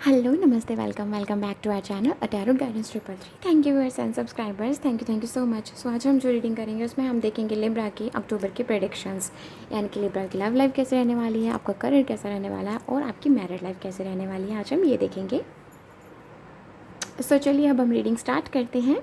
Hello नमस्ते welcome welcome back to our channel अटैरो guidance 333। Thank you viewers and subscribers, thank you so much. So आज हम जो reading करेंगे उसमें हम देखेंगे लिब्रा की अक्टूबर की प्रेडिक्शंस, यानी कि लिब्रा की लव लाइफ कैसे रहने वाली है, आपका करियर कैसा रहने वाला है और आपकी मैरिड लाइफ कैसे रहने वाली है, आज हम ये देखेंगे। सो चलिए अब हम रीडिंग स्टार्ट करते हैं।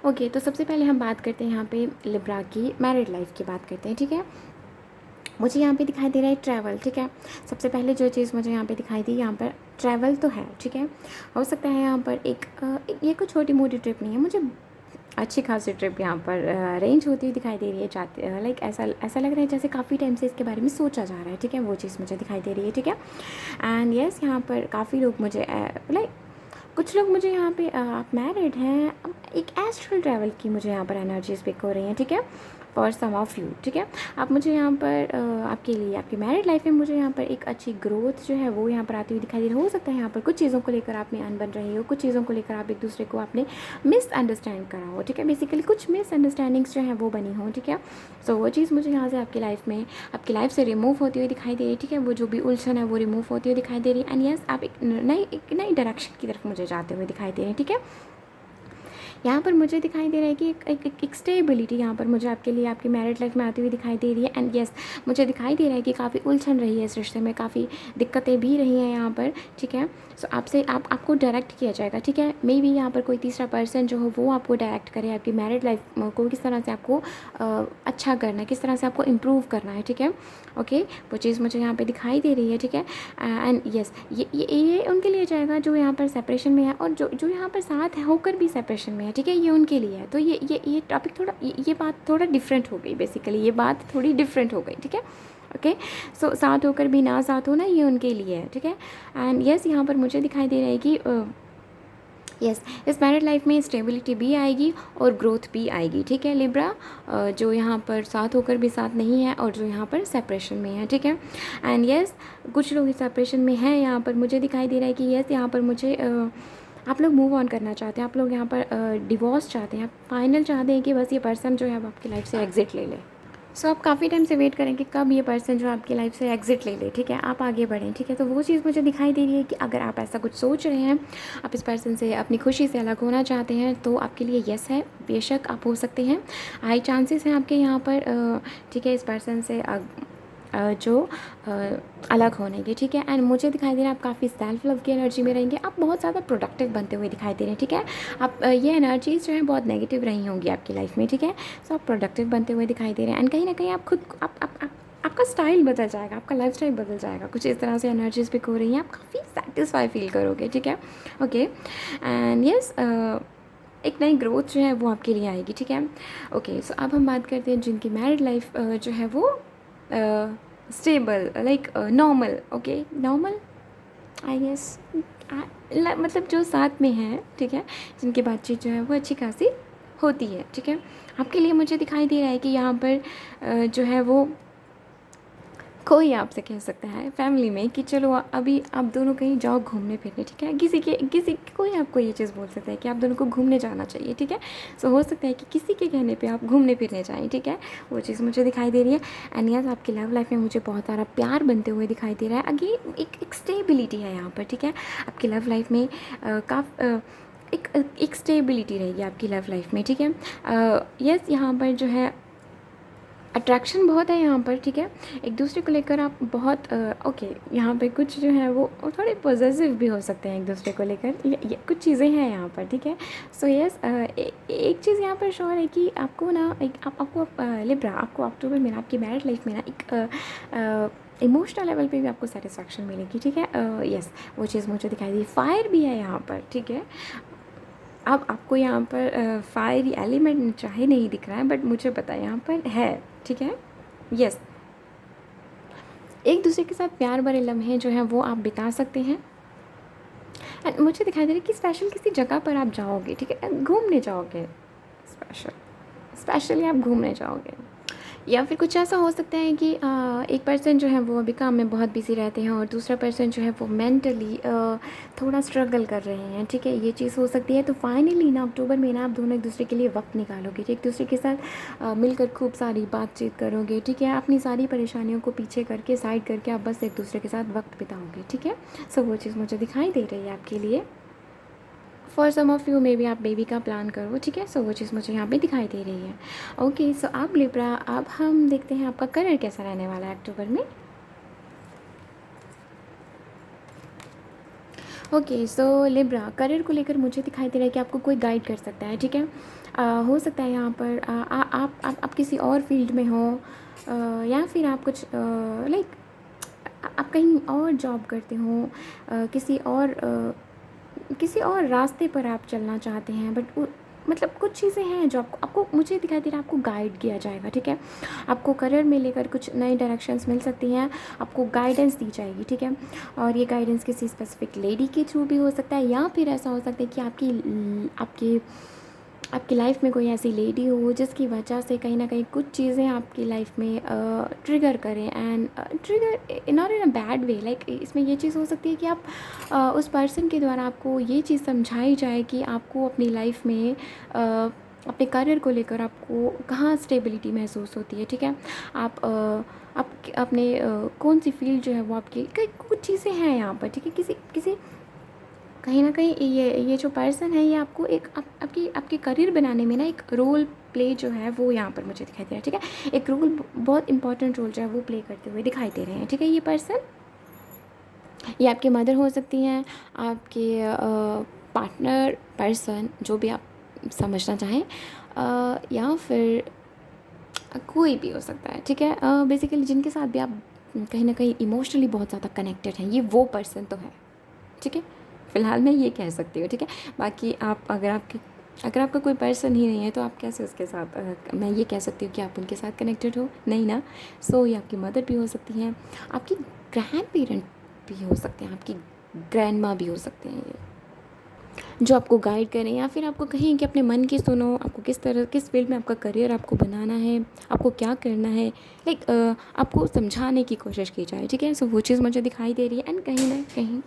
ओके तो सबसे पहले हम बात करते हैं यहाँ पे लिब्रा की मैरिड लाइफ की बात करते हैं, ठीक है। मुझे यहाँ पे दिखाई दे रहा है ट्रैवल, ठीक है। सबसे पहले जो चीज़ मुझे यहाँ पे दिखाई दी, यहाँ पर ट्रैवल तो है, ठीक है। हो सकता है यहाँ पर ये कोई छोटी मोटी ट्रिप नहीं है, मुझे अच्छी खासी ट्रिप यहाँ पर अरेंज होती हुई दिखाई दे रही है। जाते लाइक ऐसा ऐसा लग रहा है जैसे काफ़ी टाइम से इसके बारे में सोचा जा रहा है, ठीक है। वो चीज़ मुझे दिखाई दे रही है, ठीक है। एंड यस यहाँ पर काफ़ी लोग मुझे लाइक कुछ लोग मुझे यहाँ पे आप मैरिड हैं, एक एस्ट्रल ट्रैवल की मुझे यहाँ पर एनर्जीज पिक हो रही हैं, ठीक है। फॉर सम ऑफ यू, ठीक है। आप मुझे यहाँ पर आपके लिए आपकी मैरिड लाइफ में मुझे यहाँ पर एक अच्छी ग्रोथ जो है वो यहाँ पर आती हुई दिखाई दे रही है। हो सकता है यहाँ पर कुछ चीज़ों को लेकर आप में अनबन रही हो, कुछ चीज़ों को लेकर आप एक दूसरे को आपने मिसअंडरस्टैंड करा हो, ठीक है। बेसिकली कुछ मिसअंडरस्टैंडिंग्स जो है वो बनी हो, ठीक है। सो वो चीज़ मुझे यहाँ से आपकी लाइफ में आपकी लाइफ से रिमूव होती हुई दिखाई दे रही है, ठीक है। वो जो भी उलझन है वो रिमूव होती हुई दिखाई दे रही है। एंड यस आप एक नई डायरेक्शन की तरफ मुझे जाते हुए दिखाई दे रहे हैं, ठीक है। यहाँ पर मुझे दिखाई दे रहा है कि एक स्टेबिलिटी यहाँ पर मुझे आपके लिए आपकी मैरिड लाइफ में आती हुई दिखाई दे रही है। एंड यस मुझे दिखाई दे रहा है कि काफ़ी उलझन रही है इस रिश्ते में, काफ़ी दिक्कतें भी रही हैं यहाँ पर, ठीक है। सो आपको डायरेक्ट किया जाएगा, ठीक है। मे बी यहाँ पर कोई तीसरा पर्सन जो हो वो आपको डायरेक्ट करे, आपकी मैरिड लाइफ को किस तरह से आपको अच्छा करना है, किस तरह से आपको इम्प्रूव करना है, ठीक है। ओके वो चीज़ मुझे यहाँ पे दिखाई दे रही है, ठीक है। एंड यस ये उनके लिए जाएगा जो यहाँ पर सेपरेशन में है और जो यहाँ पर साथ है होकर भी सेपरेशन में है, ठीक है। ये उनके लिए है। तो ये टॉपिक थोड़ा ये बात थोड़ा डिफरेंट हो गई, बेसिकली ये बात थोड़ी डिफरेंट हो गई, ठीक है। ओके सो साथ होकर भी ना साथ होना ये उनके लिए है, ठीक है। एंड यस यहाँ पर मुझे दिखाई दे रहा है कि यस इस मैरिड लाइफ में स्टेबिलिटी भी आएगी और ग्रोथ भी आएगी, ठीक है। लिब्रा जो यहाँ पर साथ होकर भी साथ नहीं है और जो यहाँ पर सेपरेशन में है, ठीक है। एंड यस कुछ लोग इस सेपरेशन में हैं, यहाँ पर मुझे दिखाई दे रहा है कि यस यहाँ पर मुझे आप लोग मूव ऑन करना चाहते हैं, आप लोग यहाँ पर डिवोर्स चाहते हैं, आप फाइनल चाहते हैं कि बस ये पर्सन जो है अब आपकी लाइफ से एग्जिट ले ले। सो आप काफ़ी टाइम से वेट करें कि कब ये पर्सन जो आपकी लाइफ से एग्जिट ले ले, ठीक है। आप आगे बढ़ें, ठीक है। तो वो चीज़ मुझे दिखाई दे रही है कि अगर आप ऐसा कुछ सोच रहे हैं, आप इस पर्सन से अपनी खुशी से अलग होना चाहते हैं, तो आपके लिए यस है, बेशक आप हो सकते हैं। हाई चांसेस हैं आपके यहाँ पर, ठीक है, इस पर्सन से जो अलग होने की, ठीक है। एंड मुझे दिखाई दे रहा है आप काफ़ी सेल्फ लव की एनर्जी में रहेंगे, आप बहुत ज़्यादा प्रोडक्टिव बनते हुए दिखाई दे रहे हैं, ठीक है। आप ये एनर्जीज जो है बहुत नेगेटिव रही होंगी आपकी लाइफ में, ठीक है। सो आप प्रोडक्टिव बनते हुए दिखाई दे रहे हैं। एंड कहीं ना कहीं आप खुद आपका स्टाइल बदल जाएगा, आपका लाइफ स्टाइल बदल जाएगा, कुछ इस तरह से एनर्जीज पिक हो रही हैं, आप काफ़ी सेटिस्फाई फील करोगे, ठीक है। ओके एंड यस एक नई ग्रोथ जो है वो आपके लिए आएगी, ठीक है। ओके सो अब हम बात करते हैं जिनकी मैरिड लाइफ जो है वो stable like normal, okay normal I guess मतलब जो साथ में है, ठीक है, जिनकी बातचीत जो है वो अच्छी खासी होती है, ठीक है। आपके लिए मुझे दिखाई दे रहा है कि यहाँ पर जो है वो कोई आपसे कह सकता है फैमिली में कि चलो अभी आप दोनों कहीं जाओ घूमने फिरने, ठीक है। किसी कोई आपको ये चीज़ बोल सकता है कि आप दोनों को घूमने जाना चाहिए, ठीक है। सो हो सकता है कि किसी के कहने पे आप घूमने फिरने जाएं, ठीक है। वो चीज़ मुझे दिखाई दे रही है। एंड यस आपकी लव लाइफ में मुझे बहुत सारा प्यार बनते हुए दिखाई दे रहा है। अगेन एक स्टेबिलिटी है यहाँ पर, ठीक है। आपकी लव लाइफ में एक स्टेबिलिटी रहेगी आपकी लव लाइफ में, ठीक है। यस यहाँ पर जो है अट्रैक्शन बहुत है यहाँ पर, ठीक है। एक दूसरे को लेकर आप बहुत ओके यहाँ पे कुछ जो है वो थोड़े पॉजिटिव भी हो सकते हैं एक दूसरे को लेकर, ये कुछ चीज़ें हैं यहाँ पर, ठीक है। सो यस एक चीज़ यहाँ पर श्योर है कि आपको ना आपको लिब्रा आपको अक्टूबर में आपकी मैरिड लाइफ में ना एक इमोशनल लेवल पे भी आपको सेटिस्फैक्शन मिलेगी, ठीक है। यस वो चीज़ मुझे दिखाई दी। फायर भी है यहाँ पर, ठीक है। अब आपको यहाँ पर फायरी एलिमेंट चाहे नहीं दिख रहा है, बट मुझे पता है यहाँ पर है, ठीक है। यस एक दूसरे के साथ प्यार भरे लम्हे जो हैं वो आप बिता सकते हैं। एंड मुझे दिखाई दे रहा है कि स्पेशल किसी जगह पर आप जाओगे, ठीक है, घूमने जाओगे, स्पेशली आप घूमने जाओगे। या फिर कुछ ऐसा हो सकता है कि एक पर्सन जो है वो अभी काम में बहुत बिजी रहते हैं और दूसरा पर्सन जो है वो मेंटली थोड़ा स्ट्रगल कर रहे हैं, ठीक है, ये चीज़ हो सकती है। तो फाइनली ना अक्टूबर में ना आप दोनों एक दूसरे के लिए वक्त निकालोगे, एक दूसरे के साथ मिलकर खूब सारी बातचीत करोगे, ठीक है, अपनी सारी परेशानियों को पीछे करके साइड करके आप बस एक दूसरे के साथ वक्त बिताओगे, ठीक है। सो वो चीज़ मुझे दिखाई दे रही है आपके लिए। For some of you maybe आप बेबी का प्लान करो, ठीक है। सो वो चीज़ मुझे यहाँ पे दिखाई दे रही है। ओके, सो आप लिब्रा, अब हम देखते हैं आपका करियर कैसा रहने वाला है अक्टूबर में। ओके, सो लिब्रा करियर को लेकर मुझे दिखाई दे रहा है कि आपको कोई गाइड कर सकता है, ठीक है। हो सकता है यहाँ पर आप किसी और फील्ड में हो, या फिर आप कुछ लाइक आप कहीं और जॉब करते हो, किसी और रास्ते पर आप चलना चाहते हैं, बट मतलब कुछ चीज़ें हैं जो आपको मुझे दिखाई दे रहा है आपको गाइड किया जाएगा, ठीक है। आपको करियर में लेकर कुछ नई डायरेक्शंस मिल सकती हैं, आपको गाइडेंस दी जाएगी, ठीक है। और ये गाइडेंस किसी स्पेसिफिक लेडी के थ्रू भी हो सकता है, या फिर ऐसा हो सकता है कि आपकी आपकी लाइफ में कोई ऐसी लेडी हो जिसकी वजह से कहीं ना कहीं कुछ चीज़ें आपकी लाइफ में ट्रिगर करें, and trigger not in a bad way, like इसमें ये चीज़ हो सकती है कि आप उस पर्सन के द्वारा आपको ये चीज़ समझाई जाए कि आपको अपनी लाइफ में अपने करियर को लेकर आपको कहाँ स्टेबिलिटी महसूस होती है, ठीक है। आप अपने कौन सी फील्ड जो है वो आपकी कुछ चीज़ें हैं यहाँ पर, ठीक है। किसी किसी कहीं ना कहीं ये जो पर्सन है ये आपको एक आपके करियर बनाने में ना एक रोल प्ले जो है वो यहाँ पर मुझे दिखाई दे रहा है, ठीक है। एक रोल, बहुत इंपॉर्टेंट रोल जो है वो प्ले करते हुए दिखाई दे रहे हैं, ठीक है। ये पर्सन, ये आपकी मदर हो सकती हैं, आपके पार्टनर पर्सन, जो भी आप समझना चाहें, या फिर कोई भी हो सकता है, ठीक है। बेसिकली जिनके साथ भी आप कहीं ना कहीं इमोशनली बहुत ज़्यादा कनेक्टेड हैं, ये वो पर्सन तो है, ठीक है। फ़िलहाल मैं ये कह सकती हूँ, ठीक है। बाकी आप अगर आपका कोई पर्सन ही नहीं है तो आप कैसे उसके साथ मैं ये कह सकती हूँ कि आप उनके साथ कनेक्टेड हो, नहीं ना। सो ये आपकी मदर भी हो सकती हैं, आपकी ग्रैंड पेरेंट भी हो सकते हैं, आपकी ग्रैंड माँ भी हो सकते हैं, ये जो आपको गाइड करें या फिर आपको कहें कि अपने मन की सुनो, आपको किस फील्ड में आपका करियर आपको बनाना है, आपको क्या करना है, लाइक आपको समझाने की कोशिश की जाए, ठीक है। सो वो चीज़ मुझे दिखाई दे रही है। एंड कहीं ना कहीं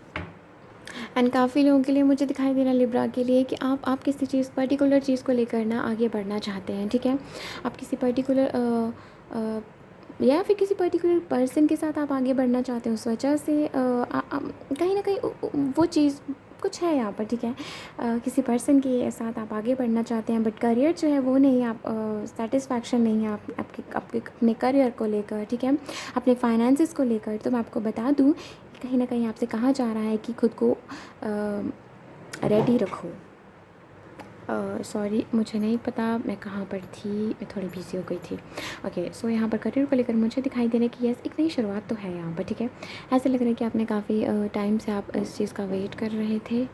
एंड काफ़ी लोगों के लिए मुझे दिखाई दे रहा है लिब्रा के लिए कि आप किसी चीज़ पर्टिकुलर चीज़ को लेकर ना आगे बढ़ना चाहते हैं, ठीक है। आप किसी पर्टिकुलर या फिर किसी पर्टिकुलर पर्सन के साथ आप आगे बढ़ना चाहते हैं, उस वजह से कहीं ना कहीं वो चीज़ कुछ है यहाँ पर, ठीक है। किसी पर्सन के साथ आप आगे बढ़ना चाहते हैं, बट करियर जो है वो नहीं, आप सेटिस्फैक्शन नहीं है आपके अपने करियर को लेकर, ठीक है, अपने फाइनेंसिस को लेकर। तो मैं आपको बता दूँ कि कहीं ना कहीं आपसे कहा जा रहा है कि खुद को रेडी रखो। सॉरी, मुझे नहीं पता मैं कहाँ पर थी, मैं थोड़ी बिजी हो गई थी। ओके, सो यहाँ पर करियर को लेकर मुझे दिखाई दे रहा है कि यस, एक नई शुरुआत तो है यहाँ पर, ठीक है। ऐसे लग रहा है कि आपने काफ़ी टाइम से आप इस चीज़ का वेट कर रहे थे।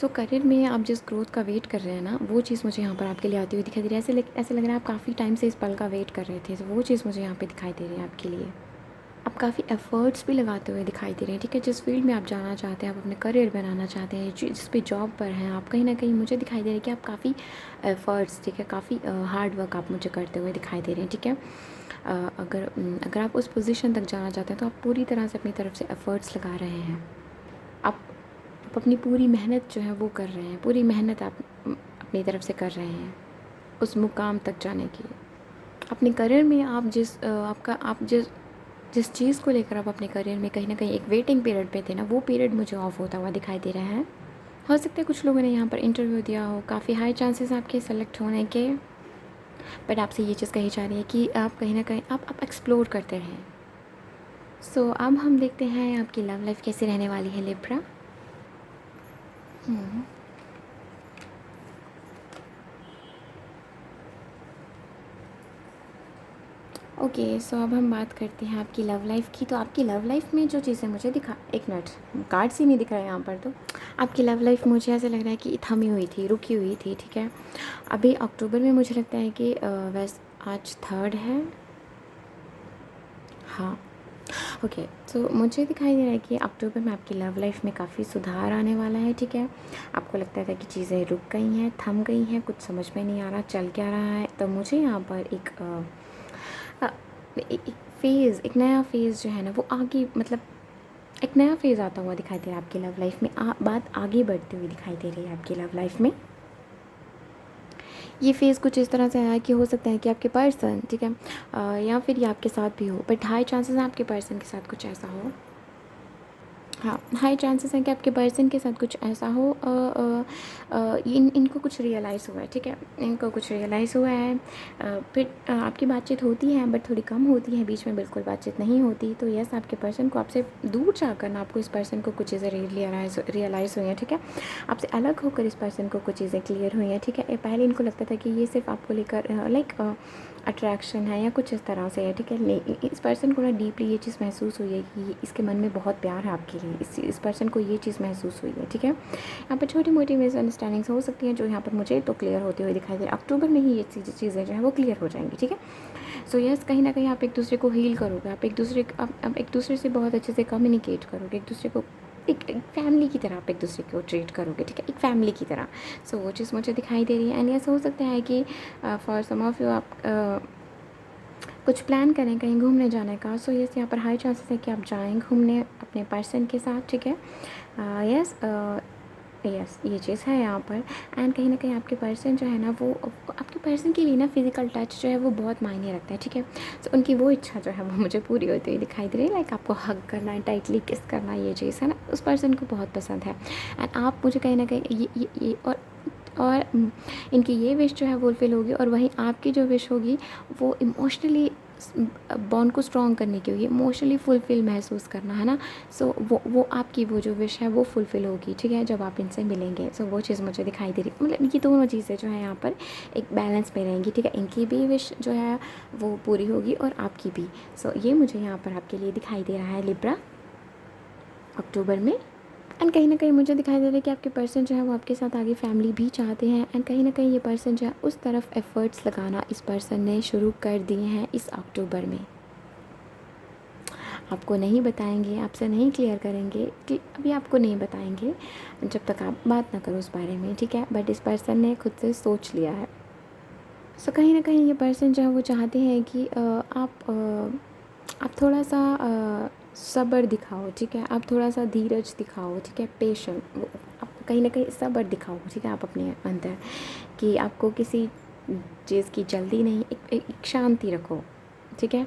सो करियर में आप जिस ग्रोथ का वेट कर रहे हैं ना, वो चीज़ मुझे यहाँ पर आपके लिए आती हुई दिखाई दे रही है। ऐसे लग रहा है आप काफ़ी टाइम से इस पल का वेट कर रहे थे, तो वो चीज़ मुझे यहाँ पर दिखाई दे रही है आपके लिए। आप काफ़ी एफ़र्ट्स भी लगाते हुए दिखाई दे रहे हैं, ठीक है। जिस फील्ड में आप जाना चाहते हैं, आप अपने करियर बनाना चाहते हैं, जिस भी जॉब पर हैं आप, कहीं ना कहीं मुझे दिखाई दे रहा है कि आप काफ़ी एफ़र्ट्स, ठीक है, काफ़ी हार्ड वर्क आप मुझे करते हुए दिखाई दे रहे हैं, ठीक है। अगर आप उस पोजीशन तक जाना चाहते हैं तो आप पूरी तरह से अपनी तरफ से एफ़र्ट्स लगा रहे हैं। आप अपनी पूरी मेहनत जो है वो कर रहे हैं, पूरी मेहनत आप अपनी तरफ से कर रहे हैं उस मुकाम तक जाने की। अपने करियर में आप जिस चीज़ को लेकर आप अपने करियर में कहीं ना कहीं एक वेटिंग पीरियड पे थे ना, वो पीरियड मुझे ऑफ होता हुआ दिखाई दे रहा है। हो सकता है कुछ लोगों ने यहाँ पर इंटरव्यू दिया हो, काफ़ी हाई चांसेस आपके सेलेक्ट होने के, बट आपसे ये चीज़ कही जा रही है कि आप कहीं ना कहीं आप एक्सप्लोर करते रहें। सो अब हम देखते हैं आपकी लव लाइफ कैसी रहने वाली है लिब्रा। ओके, सो अब हम बात करते हैं आपकी लव लाइफ की। तो आपकी लव लाइफ में जो चीज़ें मुझे एक मिनट, कार्ड से नहीं दिख रहा है यहाँ पर। तो आपकी लव लाइफ मुझे ऐसा लग रहा है कि थमी हुई थी, रुकी हुई थी, ठीक है। अभी अक्टूबर में मुझे लगता है कि आज 3 है, हाँ, ओके, सो मुझे दिखाई दे रहा है कि अक्टूबर में आपकी लव लाइफ में काफ़ी सुधार आने वाला है, ठीक है। आपको लगता था कि चीज़ें रुक गई हैं, थम गई हैं, कुछ समझ में नहीं आ रहा चल क्या रहा है, तो मुझे यहाँ पर एक फ़ेज़, एक नया फ़ेज़ जो है ना वो आगे, मतलब एक नया फ़ेज़ आता हुआ दिखाई दे रहा है आपकी लव लाइफ में। बात आगे बढ़ती हुई दिखाई दे रही है आपकी लव लाइफ में। ये फ़ेज़ कुछ इस तरह से है कि हो सकता है कि आपके पर्सन, ठीक है, या फिर ये आपके साथ भी हो, बट हाई चांसेस हैं आपके पर्सन के साथ कुछ ऐसा हो। हाँ, हाई चांसेस हैं कि आपके पर्सन के साथ कुछ ऐसा हो। इनको कुछ रियलाइज़ हुआ है, ठीक है, इनको कुछ रियलाइज़ हुआ है। फिर आपकी बातचीत होती है बट थोड़ी कम होती है, बीच में बिल्कुल बातचीत नहीं होती। तो यस, आपके पर्सन को आपसे दूर जाकर ना आपको इस पर्सन को कुछ चीज़ें रियलाइज़ हुई हैं, ठीक है। आपसे अलग होकर इस पर्सन को कुछ चीज़ें क्लियर हुई हैं, ठीक है। पहले इनको लगता था कि ये सिर्फ आपको लेकर लाइक अट्रैक्शन है या कुछ इस तरह से है, ठीक है। इस पर्सन को ना डीपली ये चीज़ महसूस हुई है कि इसके मन में बहुत प्यार है आपके लिए, इस पर्सन को ये चीज़ महसूस हुई है, ठीक है। यहाँ पर छोटी मोटी मिसअंडरस्टैंडिंग्स हो सकती हैं जो यहाँ पर मुझे तो क्लियर होते हुए दिखाई दे रहा है। अक्टूबर में ही ये चीज़ें जो है वो क्लियर हो जाएंगी, ठीक है। सो यस, कहीं ना कहीं आप एक दूसरे को हील करोगे, आप एक दूसरे से बहुत अच्छे से कम्युनिकेट करोगे, एक दूसरे को एक फैमिली की तरह आप एक दूसरे को ट्रीट करोगे, ठीक है, एक फैमिली की तरह। सो वो चीज़ मुझे दिखाई दे रही है। एंड यस, हो सकता है कि फॉर सम ऑफ यू आप कुछ प्लान करें कहीं घूमने जाने का। सो यस, यहाँ पर हाई चांसेस है कि आप जाएँ घूमने अपने पर्सन के साथ, ठीक है। यस, यस, ये चीज़ है यहाँ पर। एंड कहीं ना कहीं आपके पर्सन जो है ना वो आपके पर्सन के लिए ना फिज़िकल टच जो है वो बहुत मायने रखता है, ठीक है। सो उनकी वो इच्छा जो है वो मुझे पूरी होती हुई दिखाई दे रही है। लाइक आपको हग करना है, टाइटली किस करना, ये चीज़ है ना उस पर्सन को बहुत पसंद है। एंड आप मुझे कहीं ना कहीं ये और इनकी ये विश जो है फुलफ़िल होगी, और वहीं आपकी जो विश होगी वो इमोशनली बॉन्ड को स्ट्रॉन्ग करने की होगी, इमोशनली फुलफ़िल महसूस करना, है ना। सो वो आपकी वो जो विश है वो फुलफ़िल होगी, ठीक है, जब आप इनसे मिलेंगे। सो वो चीज़ मुझे दिखाई दे रही, मतलब ये दोनों चीज़ें जो है यहाँ पर एक बैलेंस में रहेंगी, ठीक है। इनकी भी विश जो है वो पूरी होगी और आपकी भी। सो ये मुझे यहाँ पर आपके लिए दिखाई दे रहा है लिब्रा, अक्टूबर में। एंड कहीं ना कहीं मुझे दिखाई दे रहा है कि आपके पर्सन जो है वो आपके साथ आगे फैमिली भी चाहते हैं। एंड कहीं ना कहीं ये पर्सन जो है उस तरफ एफ़र्ट्स लगाना इस पर्सन ने शुरू कर दिए हैं इस अक्टूबर में। आपको नहीं बताएंगे, आपसे नहीं क्लियर करेंगे कि अभी आपको नहीं बताएंगे जब तक आप बात ना करो उस बारे में, ठीक है। बट इस पर्सन ने खुद से सोच लिया है। सो कहीं ना कहीं ये पर्सन जो है वो चाहते हैं कि आप थोड़ा सा सब्र दिखाओ, ठीक है, आप थोड़ा सा धीरज दिखाओ, ठीक है, पेशेंट, आप कहीं ना कहीं सब्र दिखाओ, ठीक है, आप अपने अंदर कि आपको किसी चीज़ की जल्दी नहीं, एक शांति रखो, ठीक है।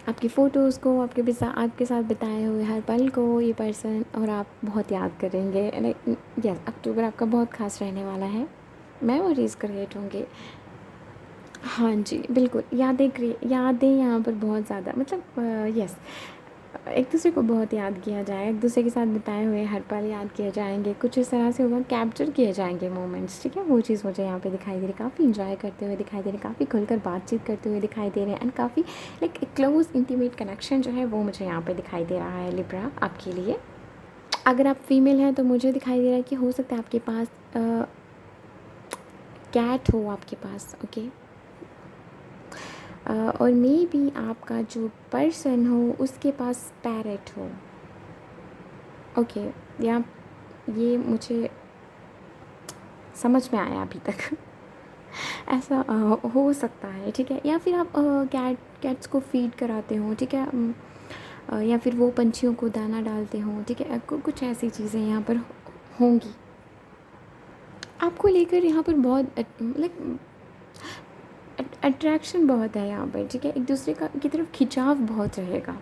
आपकी फ़ोटोज़ को, आपके साथ बिताए हुए हर पल को ये पर्सन और आप बहुत याद करेंगे। यस, अक्टूबर आपका बहुत ख़ास रहने वाला है, मेमोरीज़ क्रिएट होंगे। हाँ जी, बिल्कुल, यादें यहाँ पर बहुत ज़्यादा, मतलब यस, एक दूसरे को बहुत याद किया जाए, एक दूसरे के साथ बिताए हुए हर पल याद किए जाएंगे, कुछ इस तरह से होगा, कैप्चर किए जाएंगे मोमेंट्स, ठीक है। वो चीज़ मुझे यहाँ पे दिखाई दे रही है, काफ़ी इंजॉय करते हुए दिखाई दे रहे हैं, काफ़ी खुलकर बातचीत करते हुए दिखाई दे रहे हैं। एंड काफ़ी लाइक एक क्लोज इंटीमेट कनेक्शन जो है वो मुझे यहाँ पे दिखाई दे रहा है लिब्रा आपके लिए। अगर आप फीमेल हैं तो मुझे दिखाई दे रहा है कि हो सकता है आपके पास कैट हो आपके पास, ओके। और मे बी आपका जो पर्सन हो उसके पास पैरेट हो, ओके। या ये मुझे समझ में आया अभी तक ऐसा हो सकता है, ठीक है। या फिर आप कैट्स को फीड कराते हो, ठीक है, या फिर वो पंछियों को दाना डालते हो, ठीक है, कुछ ऐसी चीज़ें यहाँ पर होंगी आपको लेकर। यहाँ पर बहुत लाइक अट्रैक्शन बहुत है यहाँ पर, ठीक है, एक दूसरे की तरफ खिंचाव बहुत रहेगा।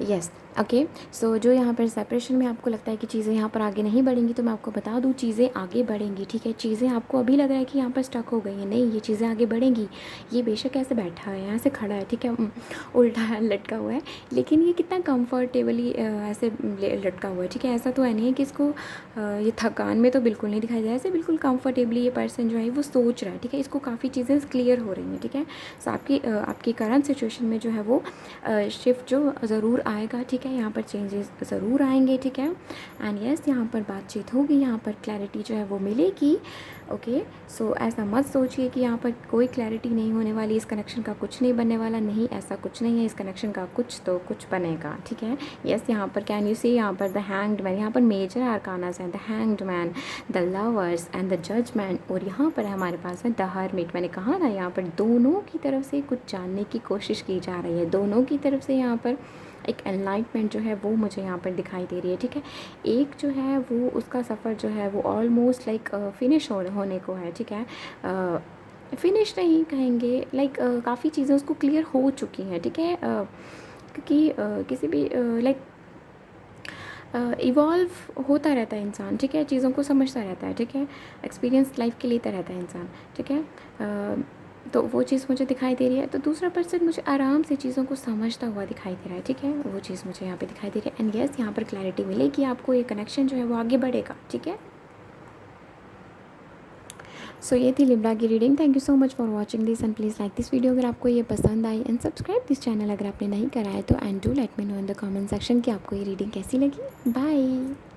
Yes, okay. सो जो यहाँ पर सेपरेशन में आपको लगता है कि चीज़ें यहाँ पर आगे नहीं बढ़ेंगी, तो मैं आपको बता दूँ चीज़ें आगे बढ़ेंगी, ठीक है। चीज़ें आपको अभी लग रहा है कि यहाँ पर स्टक हो गई हैं, नहीं, ये चीज़ें आगे बढ़ेंगी। ये बेशक ऐसे बैठा है, यहाँ से खड़ा है, ठीक है, उल्टा लटका हुआ है, लेकिन ये कितना कंफर्टेबली ऐसे लटका हुआ है, ठीक है। ऐसा तो है नहीं है कि इसको ये थकान में तो बिल्कुल नहीं दिखाई दे रहा है, ऐसे बिल्कुल कंफर्टेबली ये पर्सन जो है वो सोच रहा है, ठीक है। इसको काफ़ी चीज़ें क्लियर हो रही हैं, ठीक है। सो आपकी करंट सिचुएशन में जो है वो शिफ्ट जो ज़रूर आएगा, ठीक है। ठीक है, यहाँ पर चेंजेस ज़रूर आएंगे, ठीक है। एंड यस, यहाँ पर बातचीत होगी, यहाँ पर क्लैरिटी जो है वो मिलेगी। ओके, सो ऐसा मत सोचिए कि यहाँ पर कोई क्लैरिटी नहीं होने वाली, इस कनेक्शन का कुछ नहीं बनने वाला, नहीं, ऐसा कुछ नहीं है, इस कनेक्शन का कुछ तो कुछ बनेगा, ठीक है। यस, यहाँ पर कैन यू सी, यहाँ पर द हैंग्ड मैन, यहाँ पर मेजर आर्कानास है, the hanged man, the lovers and the judgement, और यहाँ पर हमारे पास है द हर्मिट। मैंने कहा ना, यहाँ पर दोनों की तरफ से कुछ जानने की कोशिश की जा रही है, दोनों की तरफ से यहाँ पर एक एनलाइटमेंट जो है वो मुझे यहाँ पर दिखाई दे रही है, ठीक है। एक जो है वो उसका सफ़र जो है वो ऑलमोस्ट लाइक फिनिश होने को है, ठीक है। फिनिश नहीं कहेंगे, लाइक काफ़ी चीज़ें उसको क्लियर हो चुकी हैं, ठीक है। क्योंकि किसी भी लाइक इवॉल्व होता रहता है इंसान, ठीक है, चीज़ों को समझता रहता है, ठीक है, एक्सपीरियंस लाइफ के लेता रहता है इंसान, ठीक है। तो वो चीज़ मुझे दिखाई दे रही है। तो दूसरा पर्सन मुझे आराम से चीज़ों को समझता हुआ दिखाई दे रहा है, ठीक है, वो चीज़ मुझे यहाँ पे दिखाई दे रही है। एंड यस, यहाँ पर क्लैरिटी मिलेगी आपको, ये कनेक्शन जो है वो आगे बढ़ेगा, ठीक है। सो ये थी लिब्रा की reading. Thank you so much for watching this and please like this video अगर आपको ये पसंद आई, एंड सब्सक्राइब दिस चैनल अगर आपने नहीं करा है तो, and do let me know in the comment section कि आपको ये रीडिंग कैसी लगी। बाय।